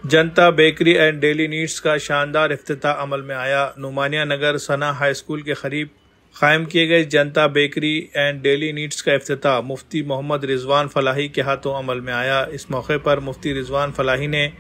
Janata bakery and daily needs का शानदार इफ्तिताह अमल में आया। नुमानिया नगर सना हाई स्कूल के करीब कायम किए गए जनता बेकरी एंड डेली नीड्स का इफ्तिताह मुफ्ती मोहम्मद रिजवान फलाही के हाथों अमल में आया। इस मौके पर मुफ्ती रिजवान फलाही ने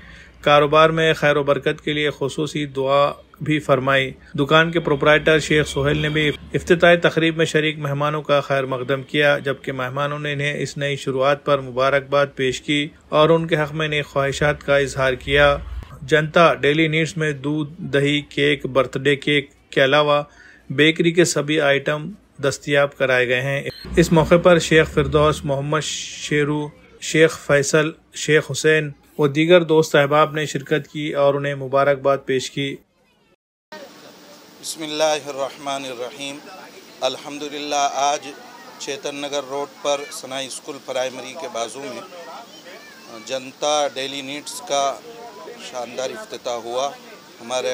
कारोबार में खैर व बरकत के लिए खुसूसी दुआ भी फरमाई। दुकान के प्रोपराइटर शेख सोहेल ने भी इफ्तिताही तकरीब में शरीक मेहमानों का खैर मकदम किया, जबकि मेहमानों ने इन्हें इस नई शुरुआत पर मुबारकबाद पेश की और उनके हक में नई ख्वाहिशात का इजहार किया। जनता डेली नीड्स में दूध, दही, केक, बर्थडे केक के अलावा बेकरी के सभी आइटम दस्तयाब कराए गए हैं। इस मौके पर शेख फिरदौस, मोहम्मद शेरू, शेख फैसल, शेख हुसैन व दीगर दोस्त अहबाब ने शिरकत की और उन्हें मुबारकबाद पेश की। बिस्मिल्लाहिर्रहमानिर्रहीम। अल्हम्दुलिल्लाह, आज चेतन नगर रोड पर सना स्कूल प्राइमरी के बाजू में जनता डेली नीड्स का शानदार इफ्तिताह हुआ। हमारे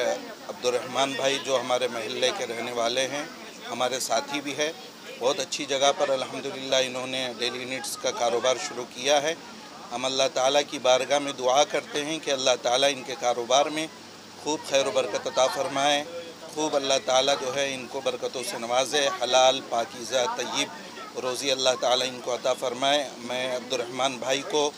अब्दुर्रहमान भाई जो हमारे महल्ले के रहने वाले हैं, हमारे साथी भी है, बहुत अच्छी जगह पर अल्हम्दुलिल्लाह इन्होंने डेली नीड्स का कारोबार शुरू किया है। हम अल्लाह ताला की बारगाह में दुआ करते हैं कि अल्लाह ताला इनके कारोबार में खूब खैर व बरकत अता फरमाए, खूब अल्लाह ताला जो है इनको बरकतों से नवाजे, हलाल पाकीज़ा तय्यब रोज़ी अल्लाह ताला इनको अता फरमाए। मैं अब्दुर्रहमान भाई को,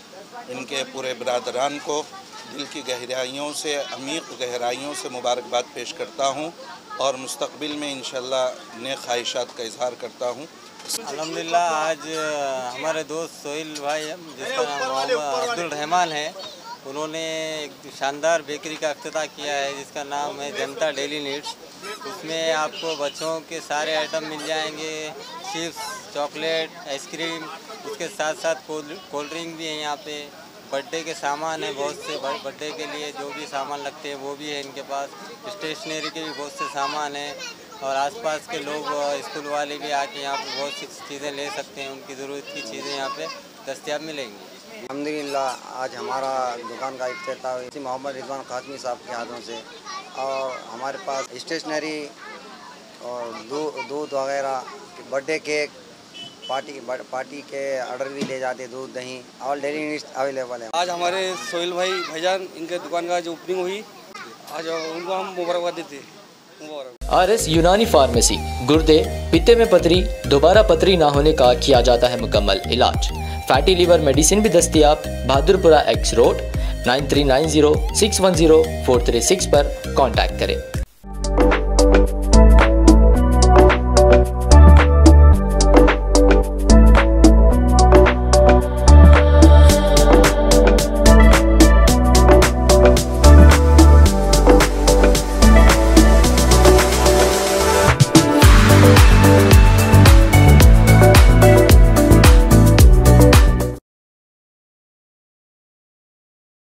इनके पूरे बरादरान को दिल की गहराइयों से, अमीक़ गहराइयों से मुबारकबाद पेश करता हूँ और मुस्तक़बिल में इंशाअल्लाह नए ख्वाहिशात का इजहार करता हूँ। अल्हम्दुलिल्लाह, आज हमारे दोस्त सोहेल भाई जिसका नाम मोहम्मद अब्दुल रहमान है, उन्होंने एक शानदार बेकरी का इफ्तिताह किया है जिसका नाम है जनता डेली नीड्स। उसमें आपको बच्चों के सारे आइटम मिल जाएंगे, चिप्स, चॉकलेट, आइसक्रीम, उसके साथ साथ कोल्ड ड्रिंक भी है। यहाँ पे बर्थडे के सामान है, बहुत से बर्थडे के लिए जो भी सामान लगते हैं वो भी है इनके पास। स्टेशनरी के भी बहुत से सामान हैं और आसपास के लोग, स्कूल वाले भी आके यहाँ पे बहुत सी चीज़ें ले सकते हैं। उनकी ज़रूरत की चीज़ें यहाँ पे दस्तयाब मिलेंगी। अल्हम्दुलिल्लाह, आज हमारा दुकान का इफ्तिताह मोहम्मद रिजवान खातमी साहब के हाथों से, और हमारे पास स्टेशनरी और दूध वगैरह, बर्थडे केक, पार्टी के ऑर्डर भी ले जाते, दूध, दही और डेली नीड्स अवेलेबल है। आज हमारे सोहेल भाईजान इनके दुकान का जो ओपनिंग हुई, आज उनको हम मुबारकबाद देते हैं। RS यूनानी फार्मेसी, गुर्दे, पित्ते में पथरी, दोबारा पथरी ना होने का किया जाता है मुकम्मल इलाज। फैटी लीवर मेडिसिन भी दस्तयाब। बहादुरपुरा X रोड 9390610436 पर कांटेक्ट करें।